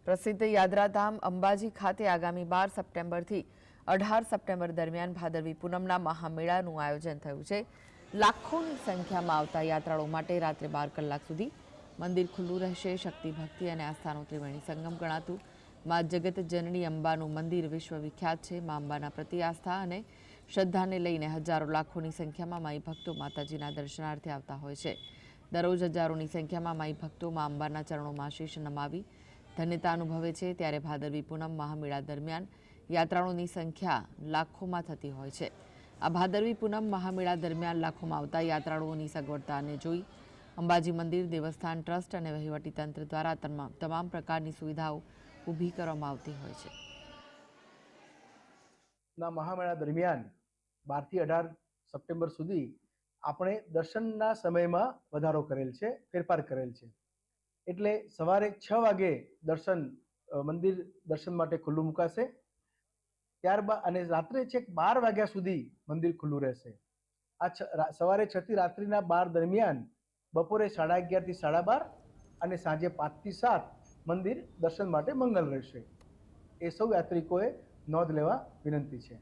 પ્રસિદ્ધ યાત્રાધામ અંબાજી ખાતે આગામી 12 સપ્ટેમ્બરથી 18 સપ્ટેમ્બર દરમિયાન ભાદરવી પૂનમના મહામેળાનું આયોજન થયું છે। લાખોની સંખ્યામાં આવતા યાત્રાળુઓ માટે રાત્રે 12 કલાક સુધી મંદિર ખુલ્લું રહેશે। શક્તિ, ભક્તિ અને આસ્થાનો ત્રિવેણી સંગમ ગણાતું મા જગત જનની અંબાનું મંદિર વિશ્વવિખ્યાત છે। મા અંબાના પ્રતિ આસ્થા અને શ્રદ્ધાને લઈને હજારો લાખોની સંખ્યામાં માઈ ભક્તો માતાજીના દર્શનાર્થે આવતા હોય છે। દરરોજ હજારોની સંખ્યામાં માઈ ભક્તો મા અંબાના ચરણોમાં શીશ નમાવી ધન્યતા અનુભવે છે। ત્યારે ભાદરવી પૂનમ મહામેળા દરમિયાન યાત્રાળુઓની સંખ્યા લાખોમાં થતી હોય છે। આ ભાદરવી પૂનમ મહામેળા દરમિયાન લાખોમાં આવતા યાત્રાળુઓની સગવડતાને જોઈ અંબાજી મંદિર દેવસ્થાન ટ્રસ્ટ અને વહીવટીતંત્ર દ્વારા તમામ પ્રકારની સુવિધાઓ ઊભી કરવામાં આવતી હોય છે। મહામેળા દરમિયાન 12 થી 18 સપ્ટેમ્બર સુધી આપણે દર્શનના સમયમાં વધારો કરેલ છે, ફેરફાર કરેલ છે। એટલે સવારે 6 વાગે મંદિર દર્શન માટે ખુલ્લું મુકાશે। ત્યારબાદ અને રાત્રે છેક 12 વાગ્યા સુધી મંદિર ખુલ્લું રહેશે। આ સવારે 6 થી રાત્રિના 12 દરમિયાન બપોરે 11:30 થી 12:30 અને સાંજે 5 થી 7 મંદિર દર્શન માટે મંગલ રહેશે। એ સૌ યાત્રિકોએ નોંધ લેવા વિનંતી છે।